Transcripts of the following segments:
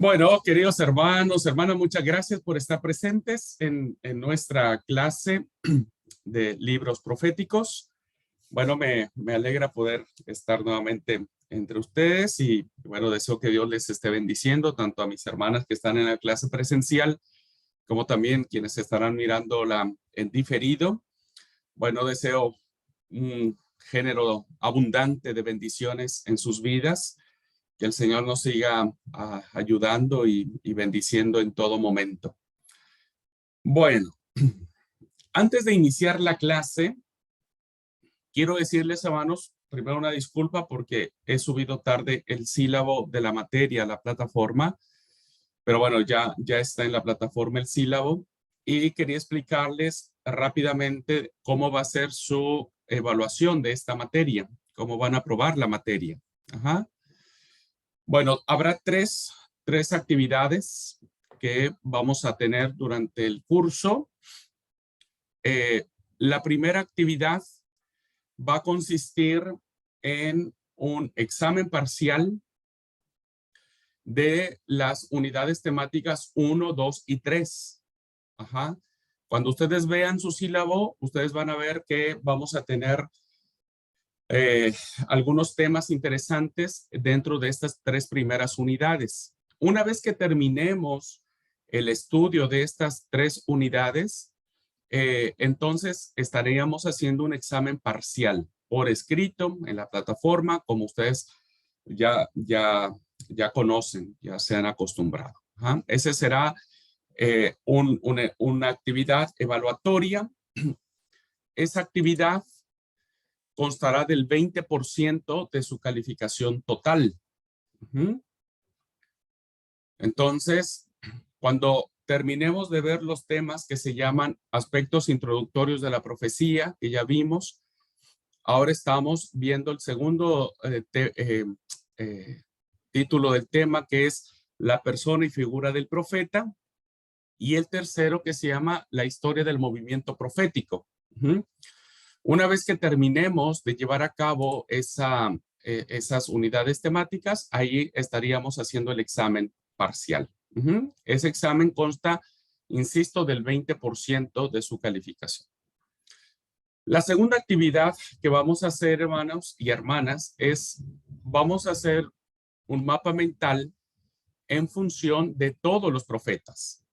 Bueno, queridos hermanos, hermanas, muchas gracias por estar presentes en nuestra clase de libros proféticos. Bueno, me alegra poder estar nuevamente entre ustedes y bueno, deseo que Dios les esté bendiciendo, tanto a mis hermanas que están en la clase presencial, como también quienes estarán mirándola en diferido. Bueno, deseo un género abundante de bendiciones en sus vidas. Que el Señor nos siga ayudando y bendiciendo en todo momento. Bueno, antes de iniciar la clase, quiero decirles, hermanos, primero una disculpa porque he subido tarde el sílabo de la materia a la plataforma, pero bueno, ya está en la plataforma el sílabo y quería explicarles rápidamente cómo va a ser su evaluación de esta materia, cómo van a probar la materia. Ajá. Bueno, habrá tres actividades que vamos a tener durante el curso. La primera actividad va a consistir en un examen parcial de las unidades temáticas 1, 2 y 3. Ajá. Cuando ustedes vean su sílabo, ustedes van a ver que vamos a tener algunos temas interesantes dentro de estas tres primeras unidades. Una vez que terminemos el estudio de estas tres unidades, entonces estaríamos haciendo un examen parcial por escrito en la plataforma, como ustedes ya conocen, ya se han acostumbrado. Ajá. Ese será una actividad evaluatoria. Esa actividad constará del 20% de su calificación total. Entonces, cuando terminemos de ver los temas que se llaman aspectos introductorios de la profecía, que ya vimos, ahora estamos viendo el segundo título del tema, que es la persona y figura del profeta, y el tercero que se llama la historia del movimiento profético. Una vez que terminemos de llevar a cabo esas unidades temáticas, ahí estaríamos haciendo el examen parcial. Ese examen consta, insisto, del 20% de su calificación. La segunda actividad que vamos a hacer, hermanos y hermanas, vamos a hacer un mapa mental en función de todos los profetas,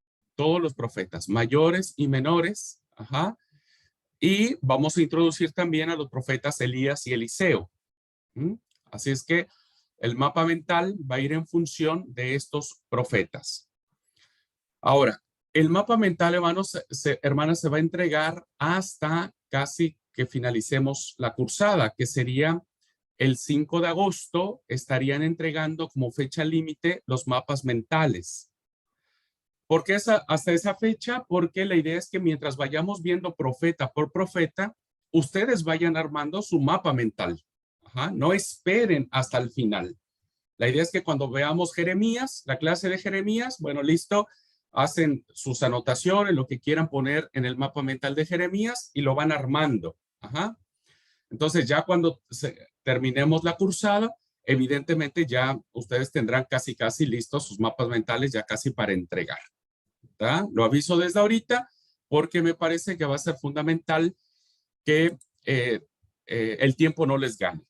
mayores y menores. Ajá. Y vamos a introducir también a los profetas Elías y Eliseo. Así es que el mapa mental va a ir en función de estos profetas. Ahora, el mapa mental, hermanos, hermanas, se va a entregar hasta casi que finalicemos la cursada, que sería el 5 de agosto, estarían entregando como fecha límite los mapas mentales. ¿Por qué hasta esa fecha? Porque la idea es que mientras vayamos viendo profeta por profeta, ustedes vayan armando su mapa mental. Ajá. No esperen hasta el final. La idea es que cuando veamos Jeremías, la clase de Jeremías, bueno, listo, hacen sus anotaciones, lo que quieran poner en el mapa mental de Jeremías y lo van armando. Ajá. Entonces ya cuando terminemos la cursada, evidentemente ya ustedes tendrán casi listos sus mapas mentales ya casi para entregar. ¿Tá? Lo aviso desde ahorita porque me parece que va a ser fundamental que el tiempo no les gane.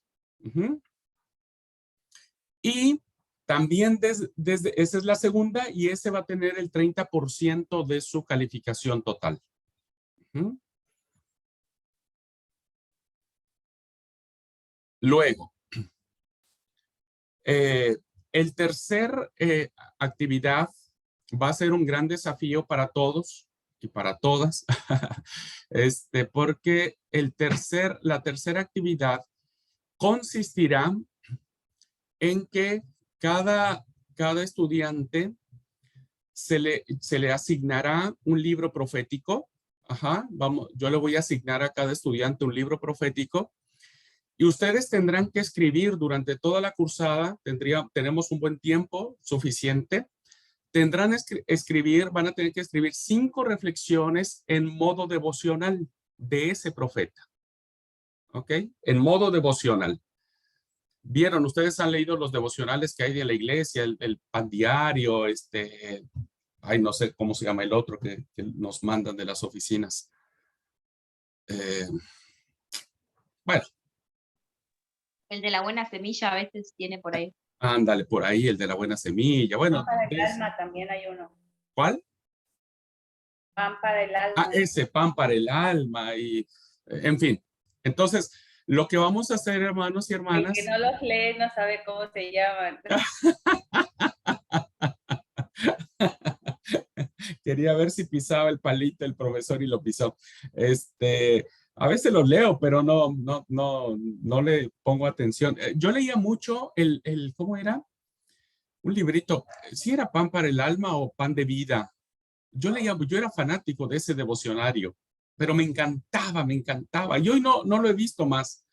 Y también esa es la segunda y ese va a tener el 30% de su calificación total. Luego, el tercer actividad va a ser un gran desafío para todos y para todas, porque la tercera actividad consistirá en que cada estudiante se le asignará un libro profético. Ajá, yo le voy a asignar a cada estudiante un libro profético y ustedes tendrán que escribir durante toda la cursada, tenemos un buen tiempo suficiente, van a tener que escribir 5 reflexiones en modo devocional de ese profeta. ¿Ok? En modo devocional. vieron, ustedes han leído los devocionales que hay de la iglesia, el pan diario, ay, no sé cómo se llama el otro que nos mandan de las oficinas. Eh, bueno, El de la buena semilla a veces tiene por ahí. ándale, por ahí, el de la buena semilla. Bueno, Pan para el alma también hay uno. ¿cuál? Pan para el alma. Ah, ese pan para el alma y, en fin. Entonces, lo que vamos a hacer, hermanos y El hermanas, que no los lee no sabe cómo se llaman. quería ver si pisaba el palito el profesor y lo pisó. A veces lo leo, pero no le pongo atención. Yo leía mucho ¿cómo era? Un librito. ¿Si era pan para el alma o pan de vida? Yo era fanático de ese devocionario, pero me encantaba, me encantaba. Y hoy no lo he visto más,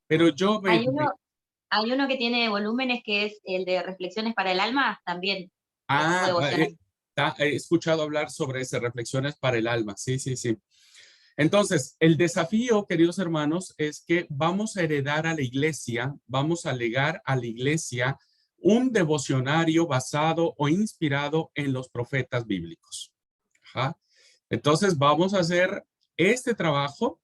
pero yo Hay uno que tiene volúmenes que es el de Reflexiones para el Alma, también es como ah, devocional. he escuchado hablar sobre ese, reflexiones para el alma. Sí, sí, sí. Entonces, el desafío, queridos hermanos, es que vamos a heredar a la iglesia, vamos a legar a la iglesia un devocionario basado o inspirado en los profetas bíblicos. Ajá. Entonces, vamos a hacer este trabajo,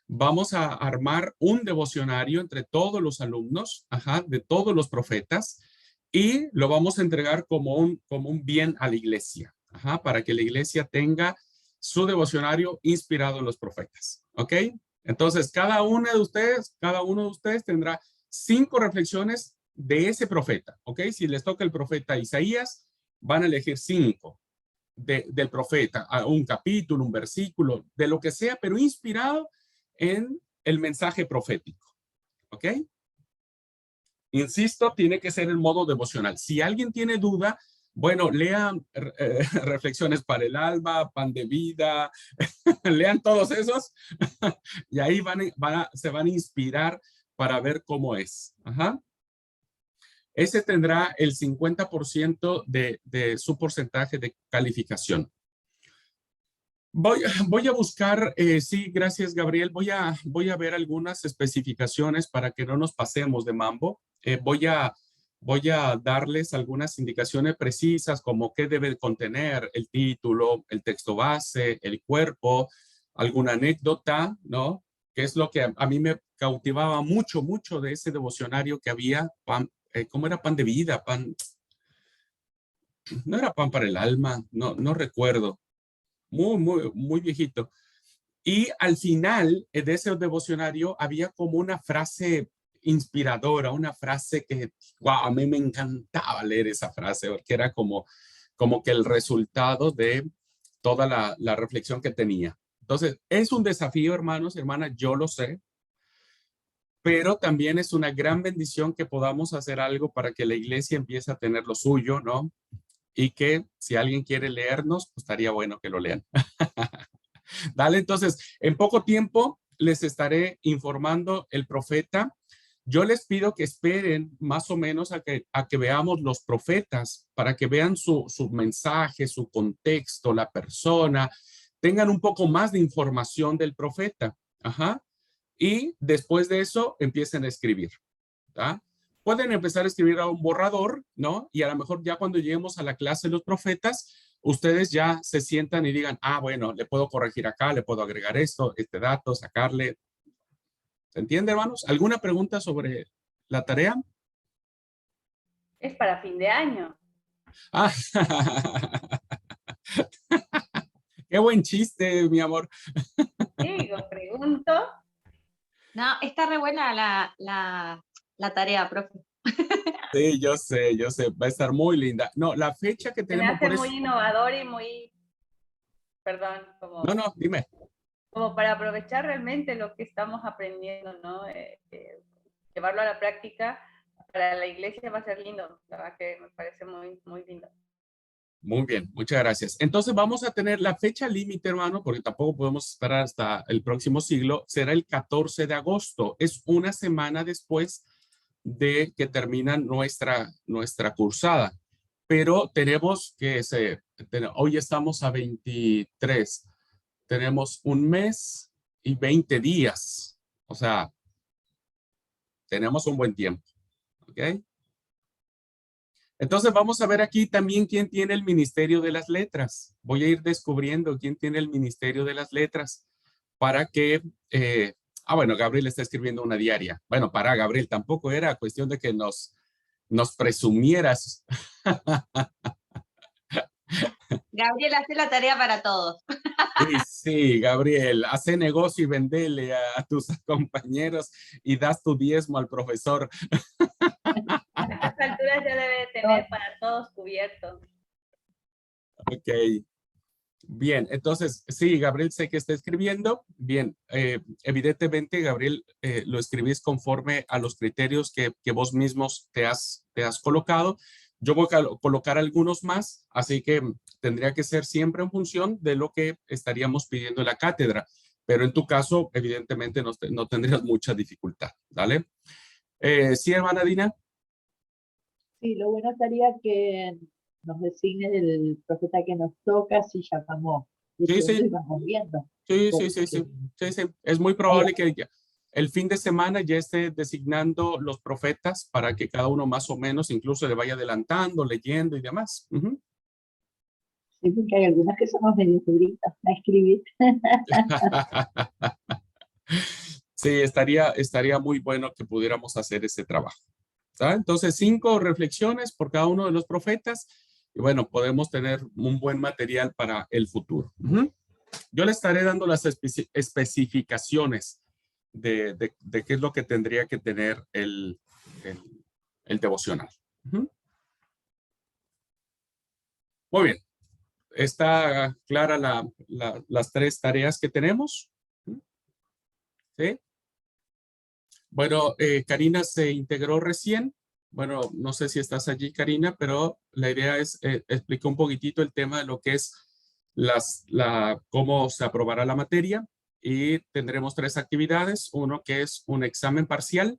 vamos a armar un devocionario entre todos los alumnos, ajá, de todos los profetas, y lo vamos a entregar como un bien a la iglesia, ajá, para que la iglesia tenga su devocionario inspirado en los profetas. ¿Ok? Entonces, cada uno de ustedes tendrá 5 reflexiones de ese profeta. ¿Ok? Si les toca el profeta Isaías, van a elegir 5 del profeta, un capítulo, un versículo, de lo que sea, pero inspirado en el mensaje profético. ¿Ok? Insisto, tiene que ser el modo devocional. Si alguien tiene duda, bueno, lean Reflexiones para el Alma, Pan de Vida, lean todos esos y ahí se van a inspirar para ver cómo es. Ajá. Ese tendrá el 50% de su porcentaje de calificación. Voy a buscar, sí, gracias Gabriel, voy a ver algunas especificaciones para que no nos pasemos de mambo. Voy a darles algunas indicaciones precisas como qué debe contener el título, el texto base, el cuerpo, alguna anécdota, ¿no? Que es lo que a mí me cautivaba mucho, mucho de ese devocionario que había, ¿cómo era? Pan de vida, no era pan para el alma, no recuerdo. Muy viejito. Y al final de ese devocionario había como una frase inspiradora, una frase que, wow, a mí me encantaba leer esa frase, porque era como que el resultado de toda la reflexión que tenía. Entonces, es un desafío, hermanos, hermanas, yo lo sé, pero también es una gran bendición que podamos hacer algo para que la iglesia empiece a tener lo suyo, ¿no? Y que si alguien quiere leernos, pues estaría bueno que lo lean. Dale, entonces, en poco tiempo les estaré informando el profeta. Yo les pido que esperen más o menos a que veamos los profetas, para que vean su mensaje, su contexto, la persona, tengan un poco más de información del profeta. Ajá. Y después de eso empiecen a escribir. ¿Tá? Pueden empezar a escribir a un borrador, ¿no? Y a lo mejor ya cuando lleguemos a la clase de los profetas, ustedes ya se sientan y digan, ah, bueno, le puedo corregir acá, le puedo agregar esto, este dato, sacarle. ¿Se entiende, hermanos? ¿Alguna pregunta sobre la tarea? Es para fin de año. Ah, qué buen chiste, mi amor. Digo, pregunto. No, está re buena la tarea, profe. Sí, yo sé, va a estar muy linda. No, la fecha que Se me tenemos hace por eso. muy innovador y muy, perdón, No, dime. como para aprovechar realmente lo que estamos aprendiendo, ¿no? Llevarlo a la práctica para la iglesia va a ser lindo, la verdad que me parece muy, muy lindo. Muy bien, muchas gracias. Entonces vamos a tener la fecha límite, hermano, porque tampoco podemos esperar hasta el próximo siglo. Será el 14 de agosto. Es una semana después de que termina nuestra cursada. Pero tenemos hoy estamos a 23. Tenemos un mes y 20 días. O sea, tenemos un buen tiempo. ¿Ok? Entonces vamos a ver aquí también quién tiene el ministerio de las letras. Voy a ir descubriendo quién tiene el ministerio de las letras para que... bueno, Gabriel está escribiendo una diaria. Bueno, para Gabriel tampoco era cuestión de que nos presumieras. Gabriel, hace la tarea para todos. Y sí, Gabriel, hace negocio y vendele a tus compañeros y das tu diezmo al profesor. A estas alturas ya debe tener para todos cubierto. Ok. Bien, entonces, sí, Gabriel sé que está escribiendo. Bien, evidentemente, Gabriel, lo escribís conforme a los criterios que vos mismos te has colocado. Yo voy a colocar algunos más, así que tendría que ser siempre en función de lo que estaríamos pidiendo en la cátedra. Pero en tu caso, evidentemente, no tendrías mucha dificultad, ¿vale? Sí, hermana Dina. Sí, lo bueno sería que nos designe el profeta que nos toca si llamamos. Sí, sí. Y vamos viendo. Sí, sí, Porque sí, sí, sí, sí. Es muy probable que el fin de semana ya esté designando los profetas para que cada uno más o menos incluso le vaya adelantando, leyendo y demás. Ujú. sí, porque hay algunas que somos medio duritas a escribir. Sí, estaría muy bueno que pudiéramos hacer ese trabajo. ¿Tá? Entonces, 5 reflexiones por cada uno de los profetas y bueno, podemos tener un buen material para el futuro. Ujú. Yo le estaré dando las especificaciones de qué es lo que tendría que tener el devocional. Ujú. Muy bien. ¿Está clara las 3 tareas que tenemos? ¿Sí? Bueno, Karina se integró recién. Bueno, no sé si estás allí, Karina, pero la idea es explicar un poquitito el tema de lo que es cómo se aprobará la materia y tendremos 3 actividades. Uno que es un examen parcial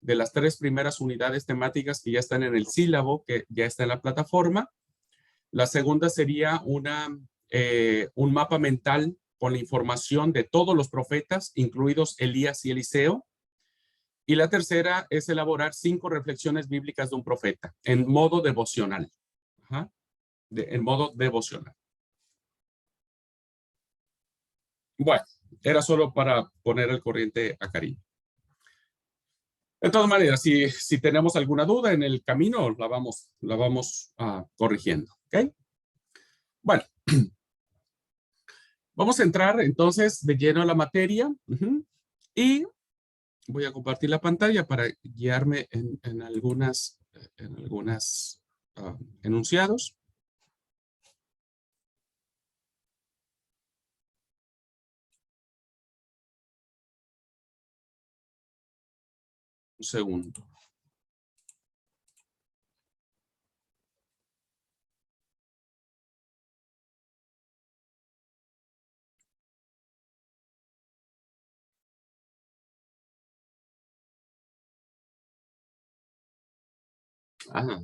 de las 3 primeras unidades temáticas que ya están en el sílabo, que ya está en la plataforma. La segunda sería un mapa mental con la información de todos los profetas, incluidos Elías y Eliseo. Y la tercera es elaborar 5 reflexiones bíblicas de un profeta en modo devocional. Ajá. En modo devocional. Bueno, era solo para poner al corriente a Karim. De todas maneras, si tenemos alguna duda en el camino, la vamos corrigiendo. ¿Ok? Bueno, vamos a entrar entonces de lleno a la materia. Y voy a compartir la pantalla para guiarme en algunas enunciados. Un segundo.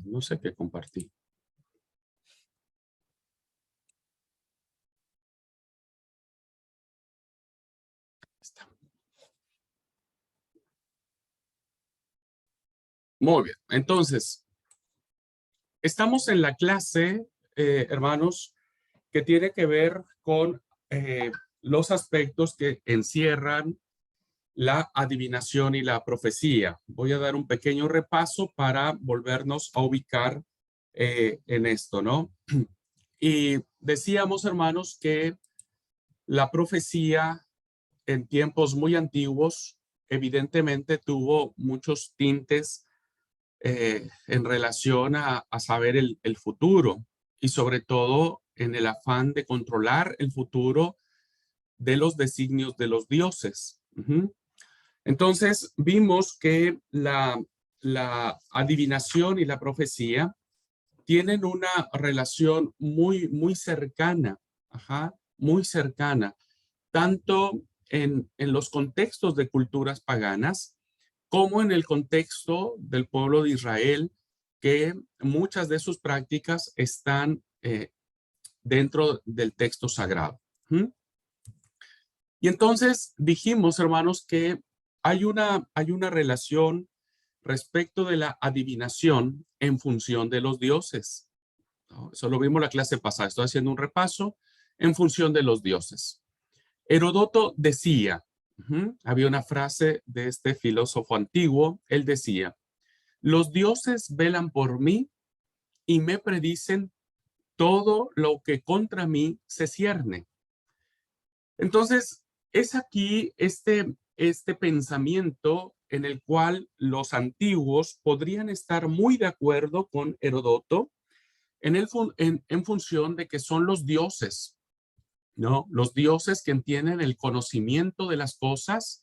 No sé qué compartí. Está. Muy bien. Entonces, estamos en la clase, hermanos, que tiene que ver con los aspectos que encierran la adivinación y la profecía. Voy a dar un pequeño repaso para volvernos a ubicar en esto, ¿no? Y decíamos, hermanos, que la profecía en tiempos muy antiguos evidentemente tuvo muchos tintes en relación a saber el futuro y sobre todo en el afán de controlar el futuro de los designios de los dioses. Entonces vimos que la adivinación y la profecía tienen una relación muy, muy cercana, muy cercana, tanto en los contextos de culturas paganas como en el contexto del pueblo de Israel, que muchas de sus prácticas están dentro del texto sagrado. Y entonces dijimos, hermanos, que hay una relación respecto de la adivinación en función de los dioses, ¿no? Eso lo vimos la clase pasada. Estoy haciendo un repaso en función de los dioses. Heródoto decía, había una frase de este filósofo antiguo, él decía, los dioses velan por mí y me predicen todo lo que contra mí se cierne. Entonces, es aquí este pensamiento en el cual los antiguos podrían estar muy de acuerdo con Heródoto en función de que son los dioses, ¿no? Los dioses que tienen el conocimiento de las cosas,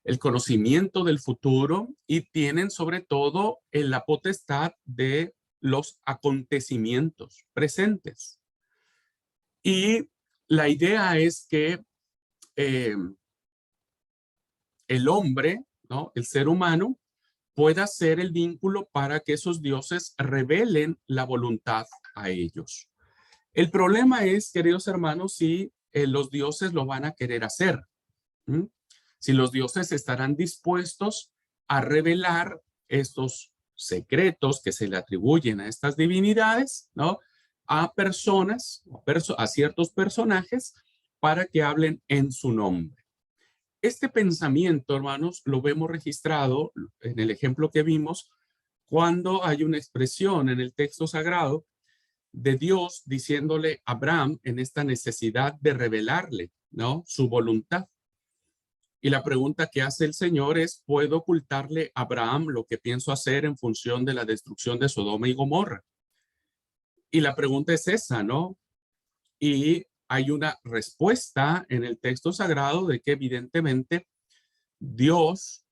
el conocimiento del futuro y tienen sobre todo la potestad de los acontecimientos presentes. Y la idea es que el hombre, ¿no? El ser humano, pueda ser el vínculo para que esos dioses revelen la voluntad a ellos. El problema es, queridos hermanos, si los dioses lo van a querer hacer. Si los dioses estarán dispuestos a revelar estos secretos que se le atribuyen a estas divinidades, ¿no? A personas, a ciertos personajes, para que hablen en su nombre. Este pensamiento, hermanos, lo vemos registrado en el ejemplo que vimos cuando hay una expresión en el texto sagrado de Dios diciéndole a Abraham en esta necesidad de revelarle, ¿no? Su voluntad. Y la pregunta que hace el Señor es, ¿puedo ocultarle a Abraham lo que pienso hacer en función de la destrucción de Sodoma y Gomorra? Y la pregunta es esa, ¿no? Y hay una respuesta en el texto sagrado de que evidentemente Dios,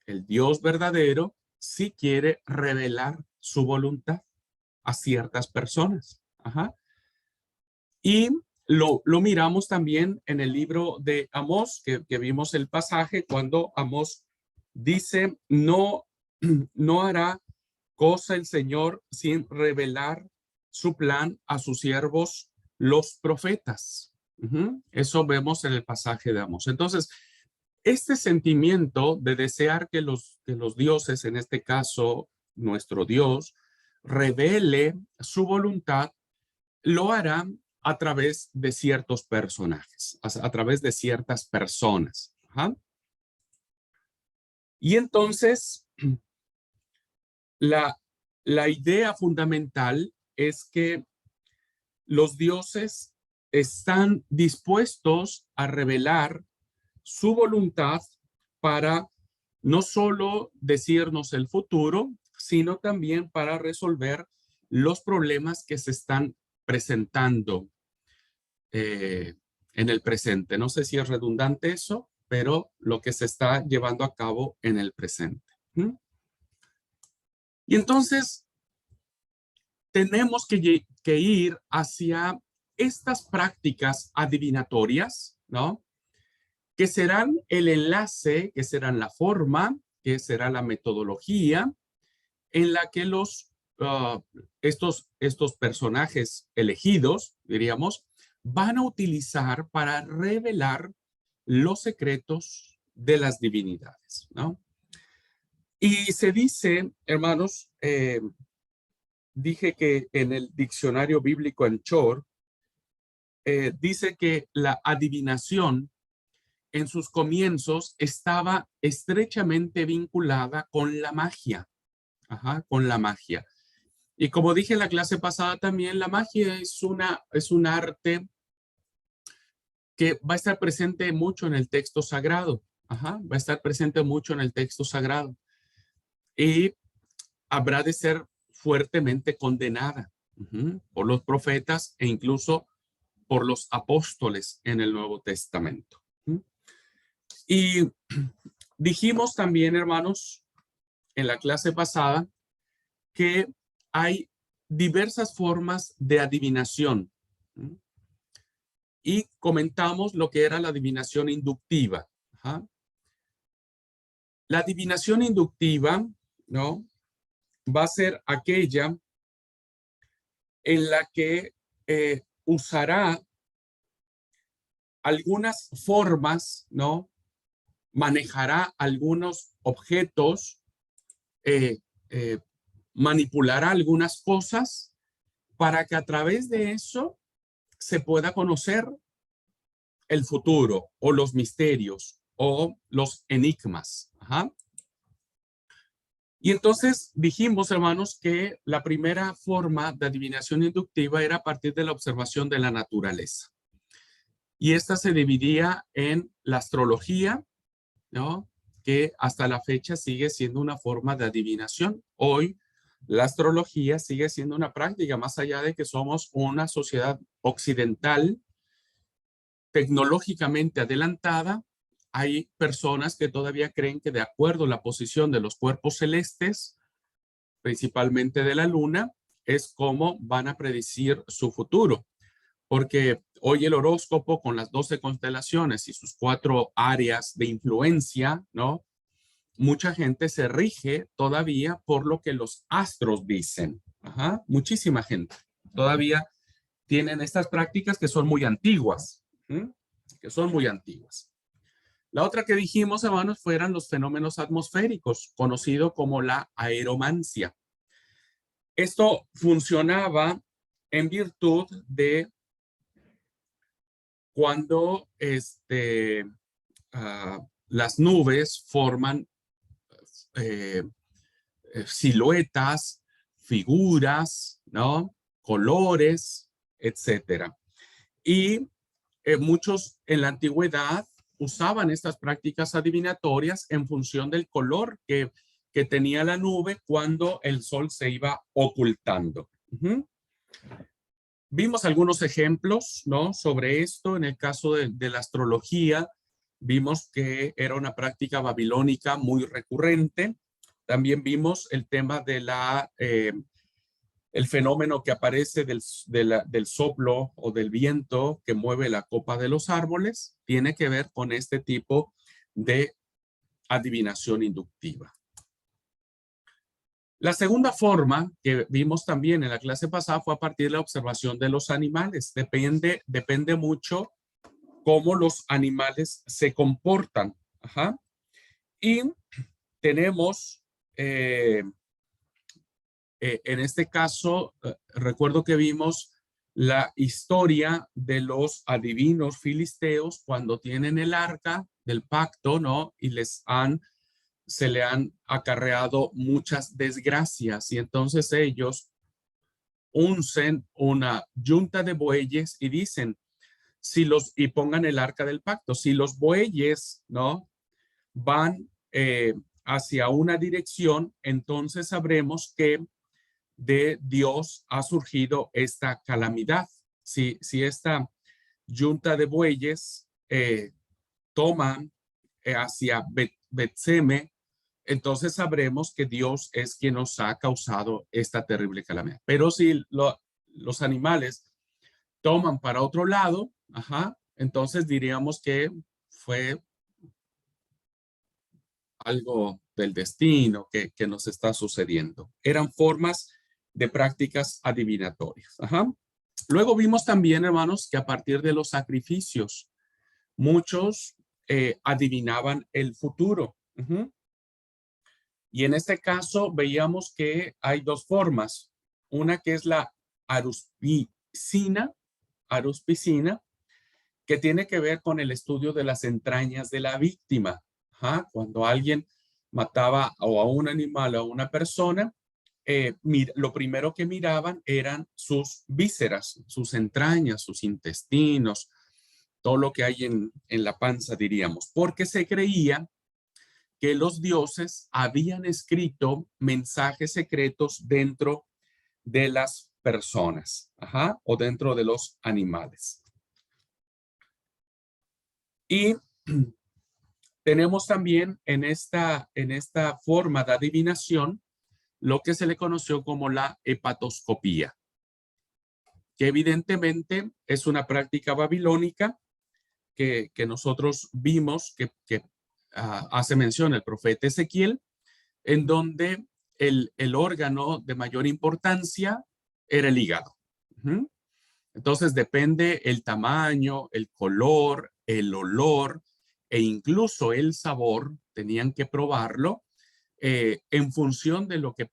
el Dios verdadero, sí quiere revelar su voluntad a ciertas personas. Y lo miramos también en el libro de Amós, que vimos el pasaje cuando Amós dice, no hará cosa el Señor sin revelar su plan a sus siervos, los profetas. Eso vemos en el pasaje de Amós. Entonces, este sentimiento de desear que los dioses, en este caso nuestro Dios, revele su voluntad, lo hará a través de ciertos personajes, a través de ciertas personas. Y entonces, la idea fundamental es que los dioses están dispuestos a revelar su voluntad para no solo decirnos el futuro, sino también para resolver los problemas que se están presentando en el presente. No sé si es redundante eso, pero lo que se está llevando a cabo en el presente. Y entonces tenemos que ir hacia estas prácticas adivinatorias, ¿no? Que serán el enlace, que serán la forma, que será la metodología en la que estos personajes elegidos, diríamos, van a utilizar para revelar los secretos de las divinidades, ¿no? Y se dice, hermanos, dije que en el diccionario bíblico Anchor, dice que la adivinación en sus comienzos estaba estrechamente vinculada con la magia, con la magia. Y como dije en la clase pasada también, la magia es un arte que va a estar presente mucho en el texto sagrado. Va a estar presente mucho en el texto sagrado. Y habrá de ser fuertemente condenada por los profetas e incluso por los apóstoles en el Nuevo Testamento. Y dijimos también, hermanos, en la clase pasada, que hay diversas formas de adivinación. Y comentamos lo que era la adivinación inductiva. La adivinación inductiva, ¿no? Va a ser aquella en la que usará algunas formas, ¿no? Manejará algunos objetos eh, eh, manipular algunas cosas para que a través de eso se pueda conocer el futuro o los misterios o los enigmas. Ajá. Y entonces dijimos, hermanos, que la primera forma de adivinación inductiva era a partir de la observación de la naturaleza. Y esta se dividía en la astrología, ¿no? Que hasta la fecha sigue siendo una forma de adivinación. Hoy la astrología sigue siendo una práctica, más allá de que somos una sociedad occidental tecnológicamente adelantada. Hay personas que todavía creen que de acuerdo a la posición de los cuerpos celestes, principalmente de la luna, es como van a predecir su futuro. Porque hoy el horóscopo con las 12 constelaciones y sus 4 áreas de influencia, ¿no? Mucha gente se rige todavía por lo que los astros dicen. Ajá, muchísima gente todavía tienen estas prácticas que son muy antiguas, que son muy antiguas. La otra que dijimos, hermanos, fueran los fenómenos atmosféricos, conocido como la aeromancia. Esto funcionaba en virtud de cuando las nubes forman siluetas, figuras, ¿no? Colores, etcétera. Y muchos en la antigüedad usaban estas prácticas adivinatorias en función del color que tenía la nube cuando el sol se iba ocultando. Vimos algunos ejemplos, ¿no? Sobre esto. En el caso de la astrología, vimos que era una práctica babilónica muy recurrente. También vimos el tema de el fenómeno que aparece del soplo o del viento que mueve la copa de los árboles. Tiene que ver con este tipo de adivinación inductiva. La segunda forma que vimos también en la clase pasada fue a partir de la observación de los animales. Depende mucho cómo los animales se comportan. Ajá. Y tenemos, en este caso, recuerdo que vimos la historia de los adivinos filisteos cuando tienen el arca del pacto, ¿no? Y se le han acarreado muchas desgracias y entonces ellos uncen una yunta de bueyes y dicen, y pongan el arca del pacto, si los bueyes, ¿no? Van hacia una dirección, entonces sabremos que de Dios ha surgido esta calamidad. Si esta yunta de bueyes toma hacia Betseme, entonces sabremos que Dios es quien nos ha causado esta terrible calamidad. Pero si los animales toman para otro lado, ajá, entonces diríamos que fue algo del destino que nos está sucediendo. Eran formas de prácticas adivinatorias. Ajá. Luego vimos también, hermanos, que a partir de los sacrificios, muchos adivinaban el futuro. Y en este caso veíamos que hay dos formas. Una que es la aruspicina, que tiene que ver con el estudio de las entrañas de la víctima. Ajá. Cuando alguien mataba o a un animal o a una persona, lo primero que miraban eran sus vísceras, sus entrañas, sus intestinos, todo lo que hay en la panza, diríamos, porque se creía que los dioses habían escrito mensajes secretos dentro de las personas, ajá, o dentro de los animales. Y tenemos también en esta forma de adivinación lo que se le conoció como la hepatoscopía, que evidentemente es una práctica babilónica que nosotros vimos que hace mención el profeta Ezequiel, en donde el órgano de mayor importancia era el hígado. Entonces depende el tamaño, el color, el olor e incluso el sabor, tenían que probarlo. en función de lo que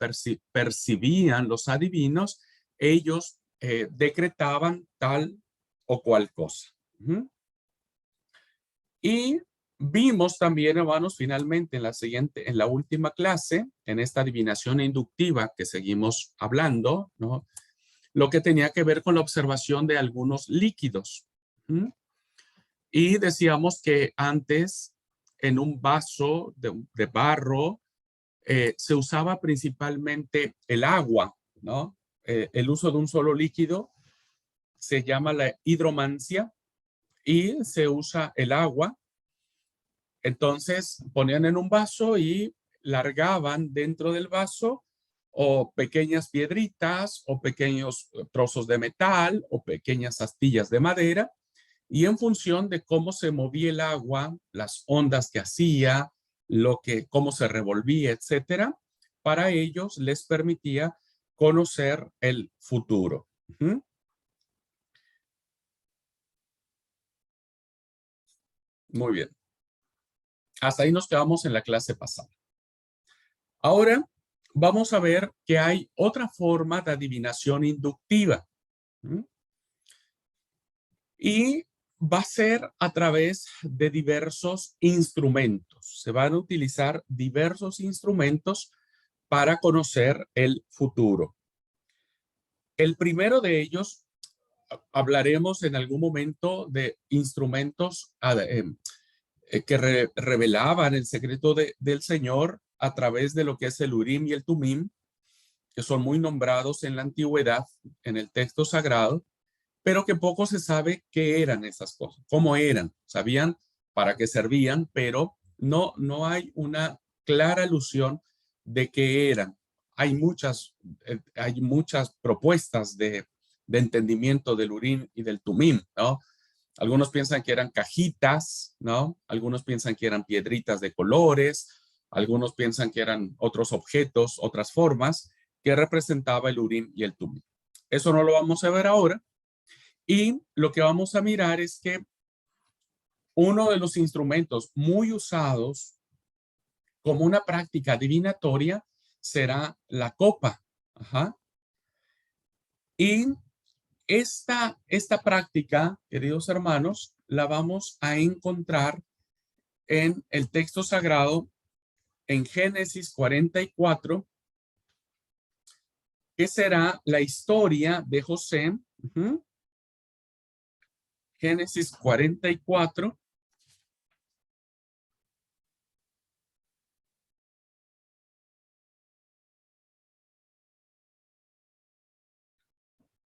percibían los adivinos, ellos decretaban tal o cual cosa. Y vimos también, hermanos, finalmente en la última clase, en esta adivinación inductiva que seguimos hablando, ¿no? Lo que tenía que ver con la observación de algunos líquidos. Y decíamos que antes, en un vaso de barro, se usaba principalmente el agua, ¿no? El uso de un solo líquido se llama la hidromancia y se usa el agua. Entonces ponían en un vaso y largaban dentro del vaso o pequeñas piedritas o pequeños trozos de metal o pequeñas astillas de madera, y en función de cómo se movía el agua, las ondas que hacía, cómo se revolvía, etcétera, para ellos les permitía conocer el futuro. Muy bien. Hasta ahí nos quedamos en la clase pasada. Ahora vamos a ver que hay otra forma de adivinación inductiva. Y va a ser a través de diversos instrumentos. Se van a utilizar diversos instrumentos para conocer el futuro. El primero de ellos, hablaremos en algún momento de instrumentos que revelaban el secreto del Señor a través de lo que es el Urim y el Tumim, que son muy nombrados en la antigüedad, en el texto sagrado, pero que poco se sabe qué eran esas cosas, cómo eran, sabían para qué servían, pero no hay una clara alusión de qué eran. Hay muchas propuestas de entendimiento del Urim y del Tumim, ¿no? Algunos piensan que eran cajitas, ¿no? Algunos piensan que eran piedritas de colores, algunos piensan que eran otros objetos, otras formas que representaba el Urim y el Tumim. Eso no lo vamos a ver ahora. Y lo que vamos a mirar es que uno de los instrumentos muy usados como una práctica adivinatoria será la copa. Y esta práctica, queridos hermanos, la vamos a encontrar en el texto sagrado en Génesis 44, que será la historia de José. Génesis 44.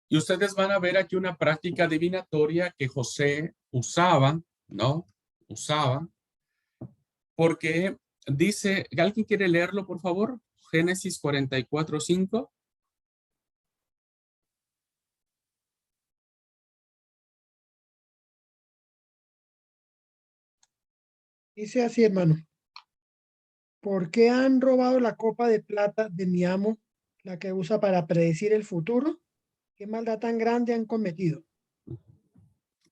Y ustedes van a ver aquí una práctica adivinatoria que José usaba, ¿no? Usaba, porque dice, ¿alguien quiere leerlo, por favor? Génesis 44:5. Dice así, hermano. ¿Por qué han robado la copa de plata de mi amo, la que usa para predecir el futuro? ¿Qué maldad tan grande han cometido?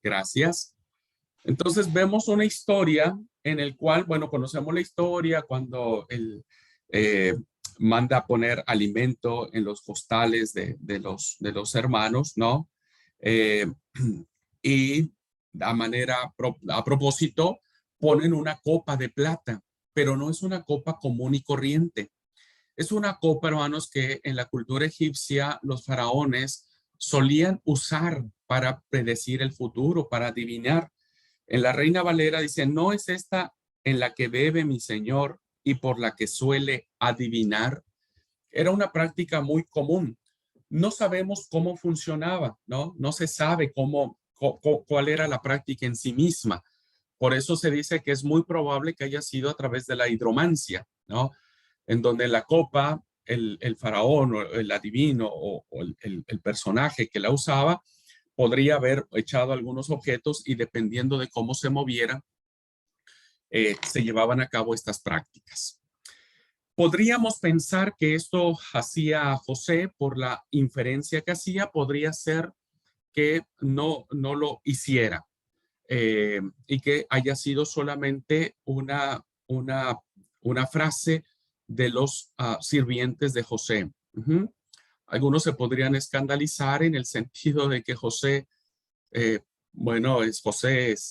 Gracias. Entonces vemos una historia en el cual, bueno, conocemos la historia cuando él manda a poner alimento en los costales de los hermanos, ¿no? Y a propósito, ponen una copa de plata, pero no es una copa común y corriente. Es una copa, hermanos, que en la cultura egipcia los faraones solían usar para predecir el futuro, para adivinar. En la Reina Valera dice, no es esta en la que bebe mi señor y por la que suele adivinar. Era una práctica muy común. No sabemos cómo funcionaba, ¿no? No se sabe cuál era la práctica en sí misma. Por eso se dice que es muy probable que haya sido a través de la hidromancia, ¿no? En donde la copa, el faraón o el adivino o el personaje que la usaba, podría haber echado algunos objetos y dependiendo de cómo se moviera, se llevaban a cabo estas prácticas. Podríamos pensar que esto hacía José por la inferencia que hacía, podría ser que no lo hiciera y que haya sido solamente una frase de los sirvientes de José. Algunos se podrían escandalizar en el sentido de que José, bueno, José es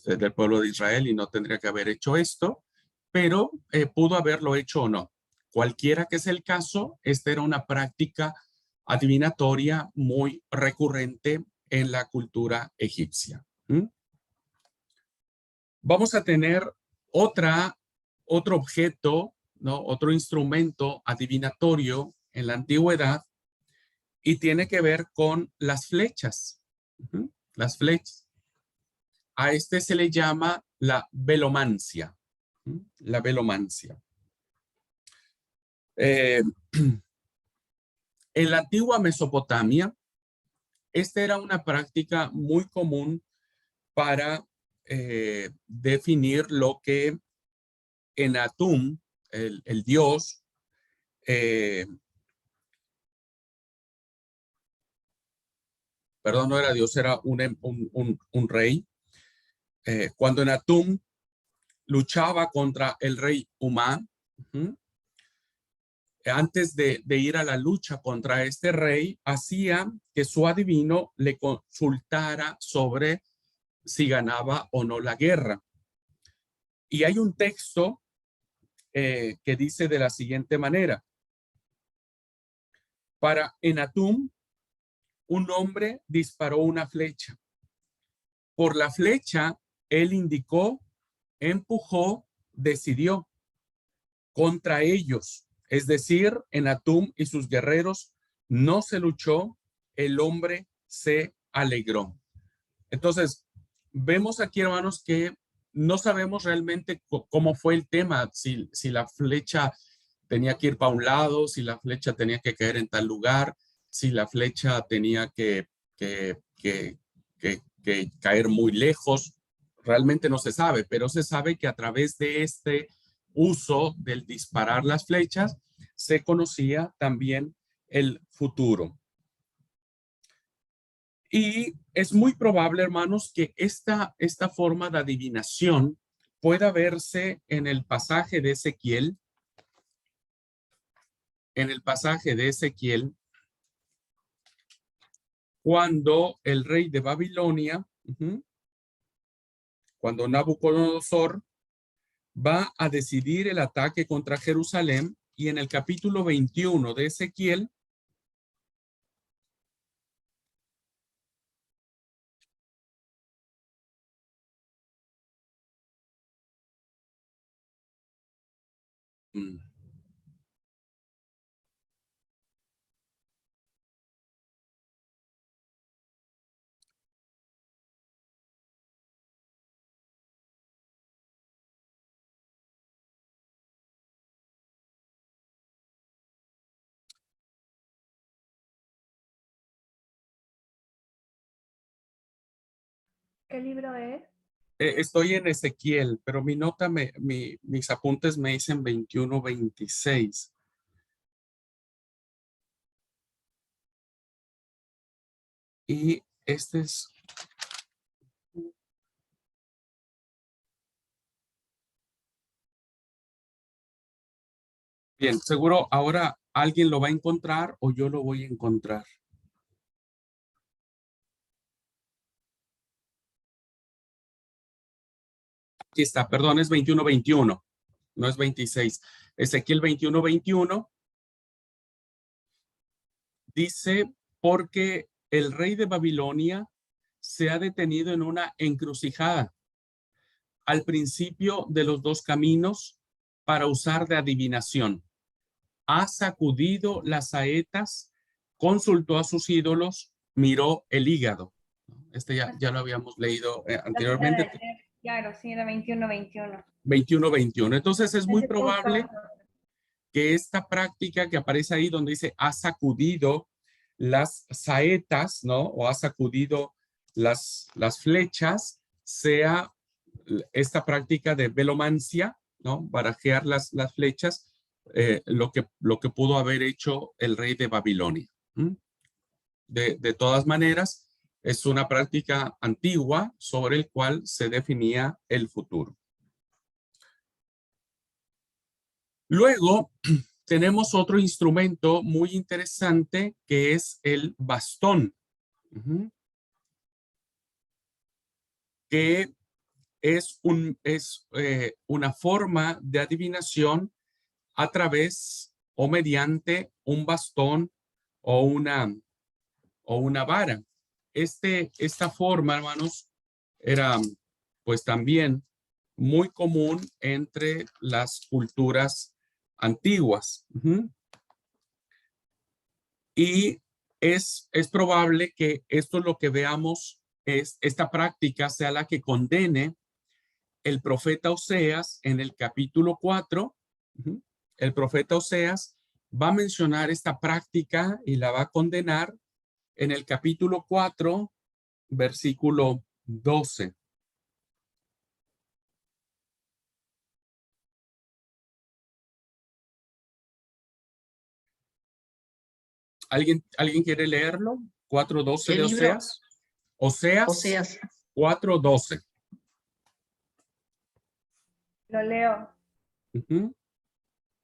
del pueblo de Israel y no tendría que haber hecho esto, pero pudo haberlo hecho o no. Cualquiera que sea el caso, esta era una práctica adivinatoria muy recurrente en la cultura egipcia. Vamos a tener otro objeto, ¿no? Otro instrumento adivinatorio en la antigüedad y tiene que ver con las flechas. Las flechas. A este se le llama la velomancia. La velomancia. En la antigua Mesopotamia, esta era una práctica muy común para definir lo que Enatum, el dios, perdón, no era dios, era un rey. Cuando Enatum luchaba contra el rey Umá, antes de ir a la lucha contra este rey, hacía que su adivino le consultara sobre si ganaba o no la guerra. Y hay un texto que dice de la siguiente manera: para Enatum, un hombre disparó una flecha. Por la flecha, él indicó, empujó, decidió contra ellos. Es decir, Enatum y sus guerreros no se luchó, el hombre se alegró. Entonces, vemos aquí, hermanos, que no sabemos realmente cómo fue el tema, si la flecha tenía que ir para un lado, si la flecha tenía que caer en tal lugar, si la flecha tenía que caer muy lejos. Realmente no se sabe, pero se sabe que a través de este uso del disparar las flechas, se conocía también el futuro. Y es muy probable, hermanos, que esta forma de adivinación pueda verse en el pasaje de Ezequiel. En el pasaje de Ezequiel, cuando el rey de Babilonia, cuando Nabucodonosor va a decidir el ataque contra Jerusalén, y en el capítulo 21 de Ezequiel, ¿Qué libro es? estoy en Ezequiel, pero mi nota, mis apuntes me dicen 21-26. Y este es... Bien, seguro ahora alguien lo va a encontrar o yo lo voy a encontrar. Aquí está, perdón, es 21-21, no es 26. Ezequiel 21-21 dice, porque el rey de Babilonia se ha detenido en una encrucijada al principio de los dos caminos para usar de adivinación. Ha sacudido las saetas, consultó a sus ídolos, miró el hígado. Este ya lo habíamos leído anteriormente. Claro, sí, era 21-21. 21-21. Entonces es muy probable que esta práctica que aparece ahí donde dice ha sacudido las saetas, ¿no? O ha sacudido las flechas, sea esta práctica de velomancia, ¿no? Barajear las flechas, lo que pudo haber hecho el rey de Babilonia. De todas maneras, es una práctica antigua sobre el cual se definía el futuro. Luego tenemos otro instrumento muy interesante que es el bastón. Que es una forma de adivinación a través o mediante un bastón o una vara. Esta forma, hermanos, era pues también muy común entre las culturas antiguas. Y es probable que esto es lo que veamos, esta práctica sea la que condene el profeta Oseas en el capítulo 4. El profeta Oseas va a mencionar esta práctica y la va a condenar en el capítulo 4, versículo 12. ¿Alguien quiere leerlo? 4:12 El de libro Oseas. Oseas Oseas. 4:12. Lo leo.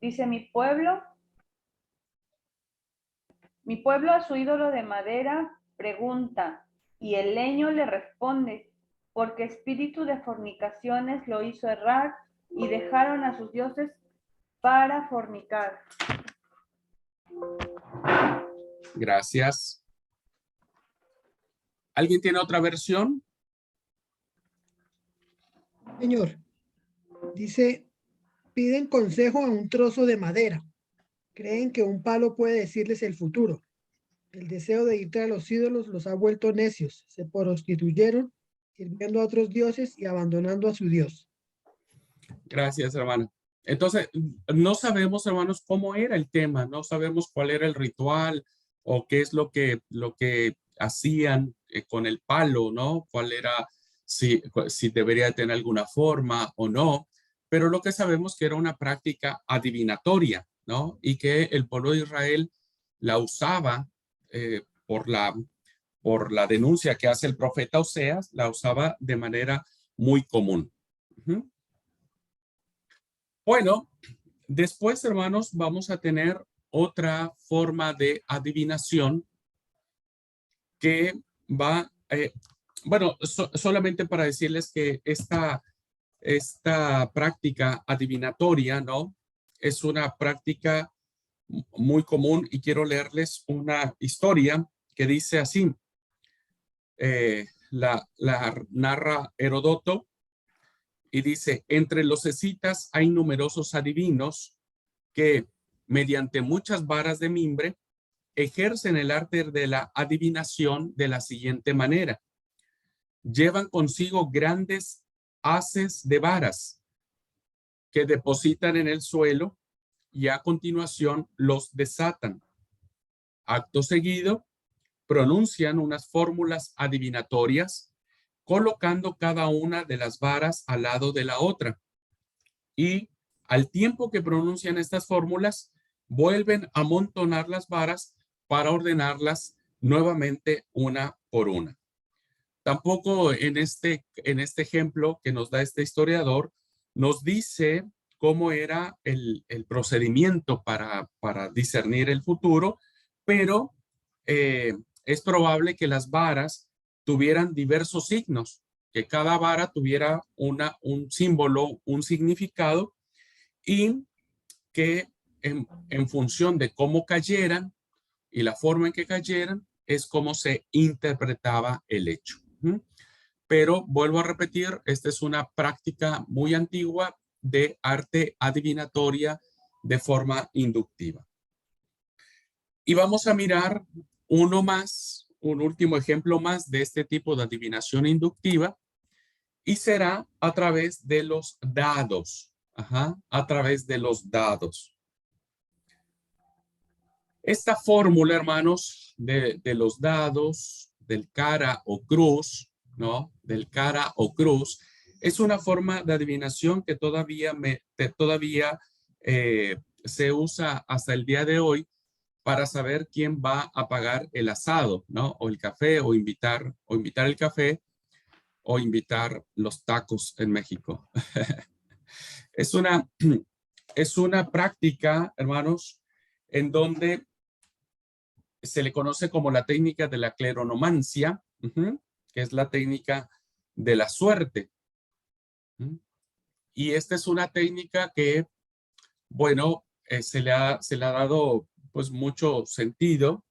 Dice, mi pueblo a su ídolo de madera pregunta, y el leño le responde, porque espíritu de fornicaciones lo hizo errar, y dejaron a sus dioses para fornicar. Gracias. ¿Alguien tiene otra versión? Señor, dice, piden consejo a un trozo de madera. Creen que un palo puede decirles el futuro. El deseo de ir tras los ídolos los ha vuelto necios. Se prostituyeron, sirviendo a otros dioses y abandonando a su Dios. Gracias, hermano. Entonces, no sabemos, hermanos, cómo era el tema, no sabemos cuál era el ritual o qué es lo que hacían con el palo, ¿no? Cuál era, si debería tener alguna forma o no, pero lo que sabemos que era una práctica adivinatoria, ¿no? Y que el pueblo de Israel la usaba por la denuncia que hace el profeta Oseas, la usaba de manera muy común. Bueno, después, hermanos, vamos a tener otra forma de adivinación que va, bueno, solamente para decirles que esta práctica adivinatoria, ¿no? Es una práctica muy común y quiero leerles una historia que dice así. La narra Heródoto y dice, entre los escitas hay numerosos adivinos que, mediante muchas varas de mimbre, ejercen el arte de la adivinación de la siguiente manera. Llevan consigo grandes haces de varas que depositan en el suelo y a continuación los desatan. Acto seguido, pronuncian unas fórmulas adivinatorias colocando cada una de las varas al lado de la otra. Y al tiempo que pronuncian estas fórmulas, vuelven a amontonar las varas para ordenarlas nuevamente una por una. Tampoco en este ejemplo que nos da este historiador, nos dice cómo era el procedimiento para discernir el futuro, pero es probable que las varas tuvieran diversos signos, que cada vara tuviera un símbolo, un significado, y que en función de cómo cayeran y la forma en que cayeran, es como se interpretaba el hecho. Pero vuelvo a repetir, esta es una práctica muy antigua de arte adivinatoria de forma inductiva. Y vamos a mirar un último ejemplo más de este tipo de adivinación inductiva, y será a través de los dados. A través de los dados. Esta fórmula, hermanos, de los dados, del cara o cruz, ¿no? Del cara o cruz, es una forma de adivinación que todavía se usa hasta el día de hoy para saber quién va a pagar el asado, ¿no? O el café, o invitar el café, o invitar los tacos en México. Es una es una práctica, hermanos, en donde se le conoce como la técnica de la cleronomancia, que es la técnica de la suerte. Y esta es una técnica que, bueno, se le ha dado pues mucho sentido,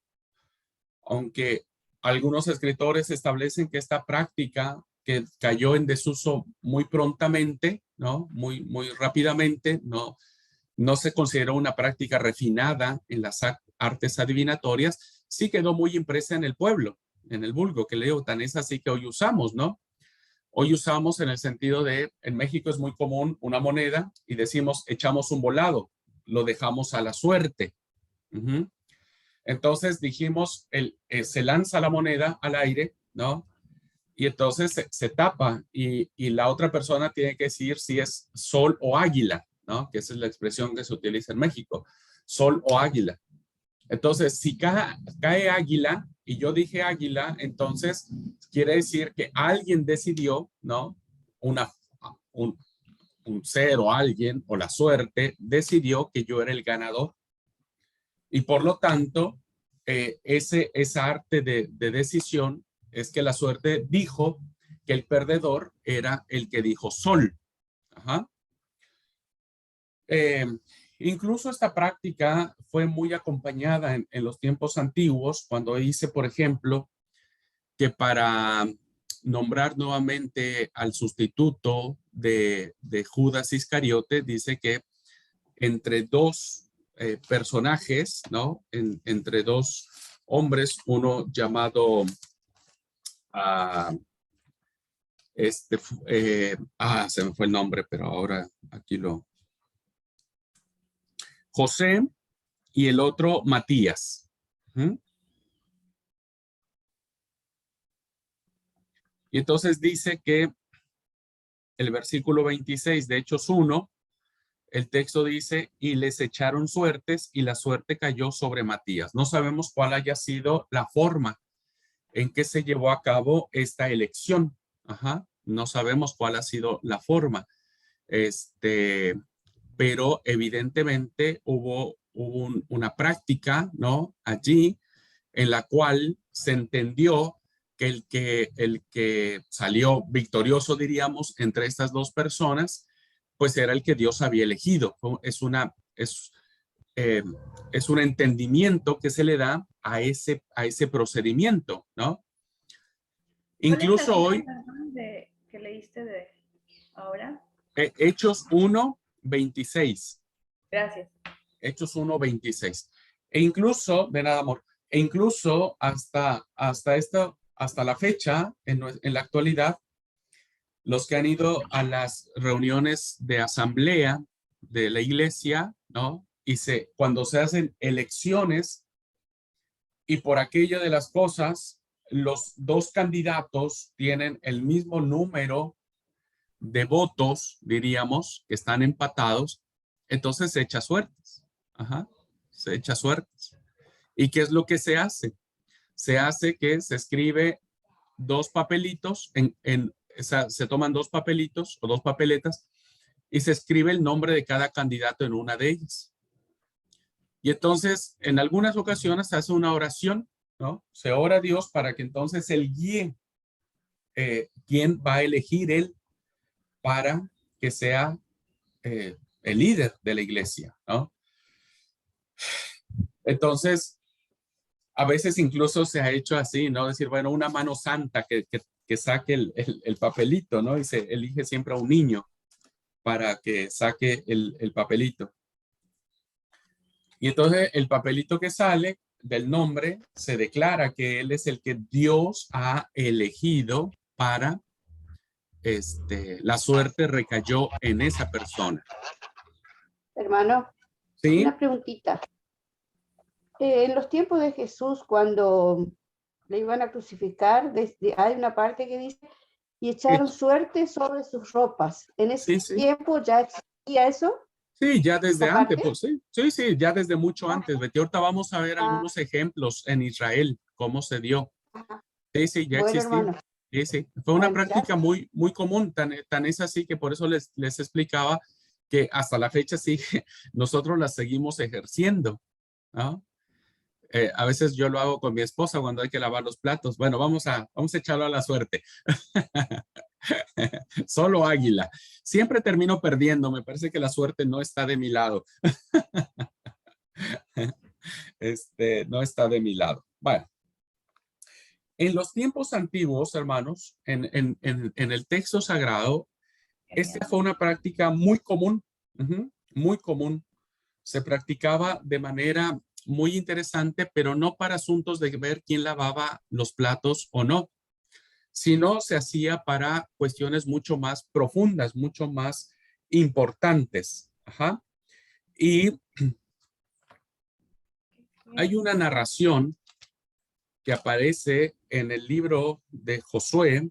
aunque algunos escritores establecen que esta práctica que cayó en desuso muy prontamente, ¿no? Muy rápidamente, no se consideró una práctica refinada en las artes adivinatorias, sí quedó muy impresa en el pueblo, en el vulgo, que leo, tan es así que hoy usamos, ¿no? Hoy usamos en el sentido de, en México es muy común una moneda y decimos, echamos un volado, lo dejamos a la suerte. Entonces dijimos, se lanza la moneda al aire, ¿no? Y entonces se tapa y la otra persona tiene que decir si es sol o águila, ¿no? Que esa es la expresión que se utiliza en México, sol o águila. Entonces, si cae águila y yo dije águila, entonces quiere decir que alguien decidió, ¿no? Un ser o alguien o la suerte decidió que yo era el ganador. Y por lo tanto, esa arte de decisión es que la suerte dijo que el perdedor era el que dijo sol. Ajá. Incluso esta práctica fue muy acompañada en los tiempos antiguos, cuando dice, por ejemplo, que para nombrar nuevamente al sustituto de Judas Iscariote, dice que entre dos personajes, ¿no? Entre dos hombres, uno llamado se me fue el nombre, pero ahora aquí José y el otro Matías. Y entonces dice que el versículo 26 de Hechos 1, el texto dice, y les echaron suertes y la suerte cayó sobre Matías. No sabemos cuál haya sido la forma en que se llevó a cabo esta elección. No sabemos cuál ha sido la forma. Pero evidentemente hubo una práctica, ¿no? Allí en la cual se entendió que el que salió victorioso, diríamos, entre estas dos personas, pues era el que Dios había elegido. Es un entendimiento que se le da a ese procedimiento, ¿no? Incluso hoy, que leíste de ahora. Hechos 1:26. Gracias. Hechos 1:26. E incluso, de nada, amor, e incluso hasta la fecha, en la actualidad, los que han ido a las reuniones de asamblea de la iglesia, ¿no? Y cuando se hacen elecciones y por aquello de las cosas, los dos candidatos tienen el mismo número de votos, diríamos, que están empatados, entonces se echa suertes. Se echa suertes. ¿Y qué es lo que se hace? Se hace que se escribe dos papelitos, se toman dos papelitos o dos papeletas y se escribe el nombre de cada candidato en una de ellas. Y entonces, en algunas ocasiones se hace una oración, ¿no? Se ora a Dios para que entonces Él guíe quién va a elegir Él para que sea el líder de la iglesia, ¿no? Entonces, a veces incluso se ha hecho así, ¿no? Decir, bueno, una mano santa que saque el papelito, ¿no? Y se elige siempre a un niño para que saque el papelito. Y entonces el papelito que sale del nombre se declara que él es el que Dios ha elegido para la suerte recayó en esa persona. Hermano, ¿Sí? una preguntita. En los tiempos de Jesús, cuando le iban a crucificar, hay una parte que dice, y echaron suerte sobre sus ropas. ¿En ese tiempo ya existía eso? Sí, ya desde antes, parte? pues sí, ya desde mucho antes. Betty, ahorita vamos a ver algunos ejemplos en Israel, cómo se dio. Sí, ya bueno, existía. Hermano. Sí, fue una práctica muy común, tan es así que por eso les explicaba que hasta la fecha sí, nosotros las seguimos ejerciendo, ¿no? A veces yo lo hago con mi esposa cuando hay que lavar los platos. Bueno, vamos a echarlo a la suerte. Solo águila. Siempre termino perdiendo. Me parece que la suerte no está de mi lado. No está de mi lado. Bueno, en los tiempos antiguos, hermanos, en el texto sagrado, esta fue una práctica muy común, muy común. Se practicaba de manera muy interesante, pero no para asuntos de ver quién lavaba los platos o no, sino se hacía para cuestiones mucho más profundas, mucho más importantes. Ajá. Y hay una narración que aparece en el libro de Josué.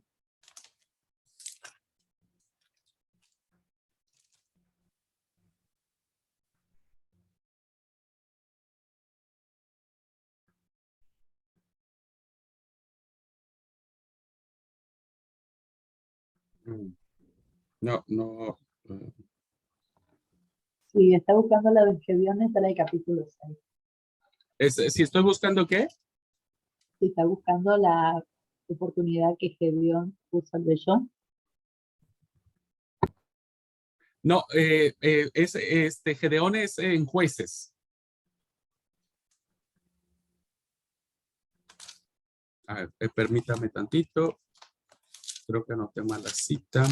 No, no. Sí, está buscando la de Gedeón, está en el capítulo 6. Si estoy buscando qué. Sí, está buscando la oportunidad que Gedeón puso al vellón. No, Gedeón es en Jueces. A ver, permítame tantito. Creo que anoté mal la cita.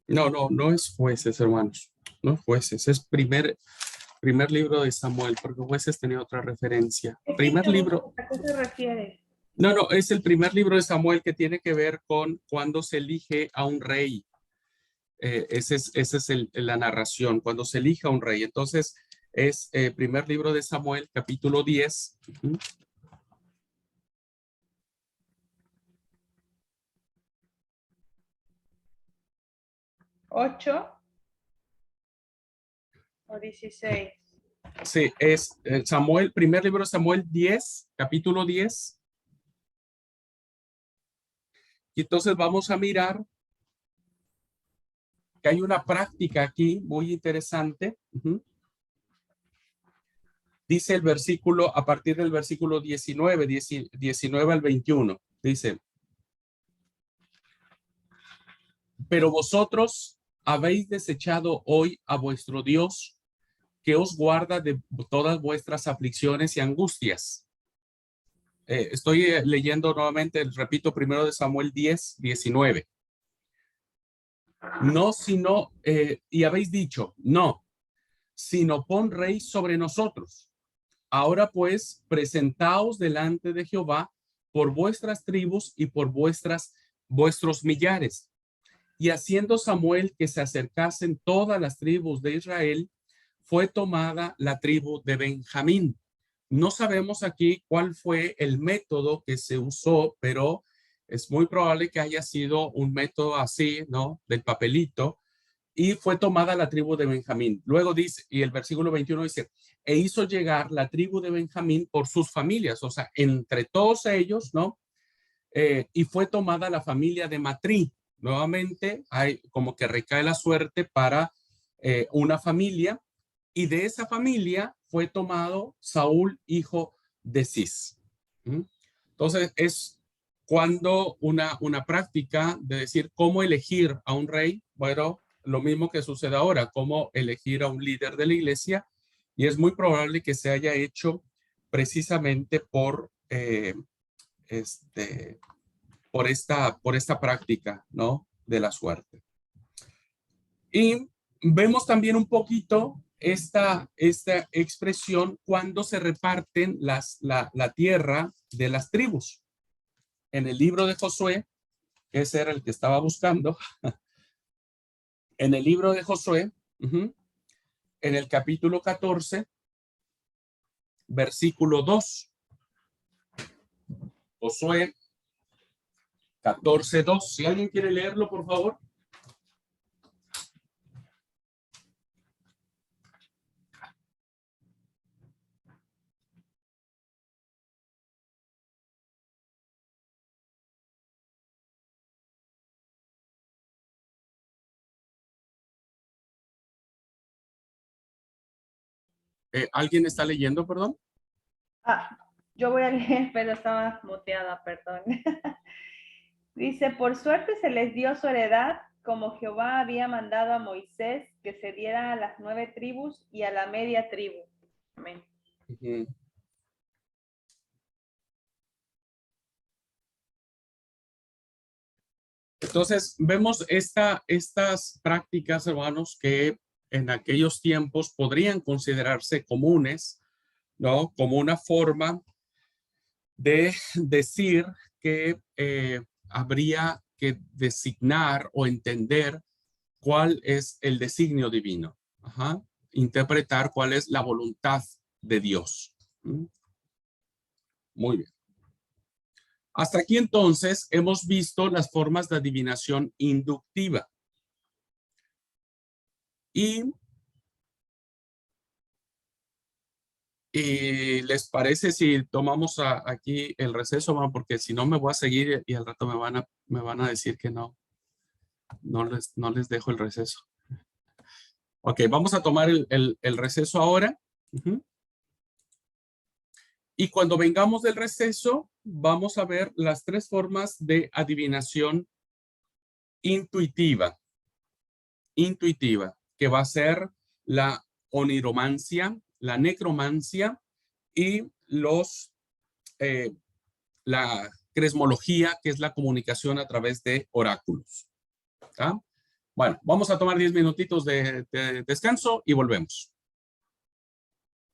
No es Jueces, hermanos. No es Jueces, es primer libro de Samuel, porque Jueces tenía otra referencia. Primer libro. ¿A qué se refiere? No, es el primer libro de Samuel que tiene que ver con cuando se elige a un rey. Esa es la narración, cuando se elige a un rey. Entonces, es primer libro de Samuel, capítulo 10. 8 o 16. Sí, es Samuel, primer libro de Samuel 10, capítulo 10. Y entonces vamos a mirar que hay una práctica aquí muy interesante. Dice el versículo, a partir del versículo 19 al 21, dice: pero vosotros habéis desechado hoy a vuestro Dios, que os guarda de todas vuestras aflicciones y angustias. Estoy leyendo nuevamente, repito, primero de Samuel 10, 19. No, sino, y habéis dicho, no, sino pon rey sobre nosotros. Ahora pues, presentaos delante de Jehová por vuestras tribus y por vuestros millares. Y haciendo Samuel que se acercasen todas las tribus de Israel, fue tomada la tribu de Benjamín. No sabemos aquí cuál fue el método que se usó, pero es muy probable que haya sido un método así, ¿no? Del papelito. Y fue tomada la tribu de Benjamín. Luego dice, y el versículo 21 dice, e hizo llegar la tribu de Benjamín por sus familias, o sea, entre todos ellos, ¿no? Y fue tomada la familia de Matrí. Nuevamente, hay como que recae la suerte para una familia, y de esa familia fue tomado Saúl, hijo de Cis. Entonces, es cuando una práctica de decir cómo elegir a un rey, bueno, lo mismo que sucede ahora, cómo elegir a un líder de la iglesia, y es muy probable que se haya hecho precisamente por esta práctica, ¿no? De la suerte. Y vemos también un poquito esta expresión cuando se reparten la tierra de las tribus. En el libro de Josué, ese era el que estaba buscando, en el libro de Josué, en el capítulo 14, versículo 2. Josué 14:2. Si alguien quiere leerlo, por favor. ¿Alguien está leyendo, perdón? Yo voy a leer, pero estaba muteada, perdón. Dice, por suerte se les dio su heredad, como Jehová había mandado a Moisés que se diera a las 9 tribus y a la media tribu. Amén. Ujú. Entonces, vemos estas prácticas, hermanos, que en aquellos tiempos podrían considerarse comunes, ¿no? Como una forma de decir que habría que designar o entender cuál es el designio divino. Ajá. Interpretar cuál es la voluntad de Dios. Muy bien. Hasta aquí entonces hemos visto las formas de adivinación inductiva. Y ¿les parece si tomamos aquí el receso? Bueno, porque si no me voy a seguir y al rato me van a decir que no les dejo el receso. Ok, vamos a tomar el receso ahora. Ujú. Y cuando vengamos del receso, vamos a ver las 3 formas de adivinación intuitiva, que va a ser la oniromancia, la necromancia y la cresmología, que es la comunicación a través de oráculos. ¿Tá? Bueno, vamos a tomar 10 minutitos de descanso y volvemos.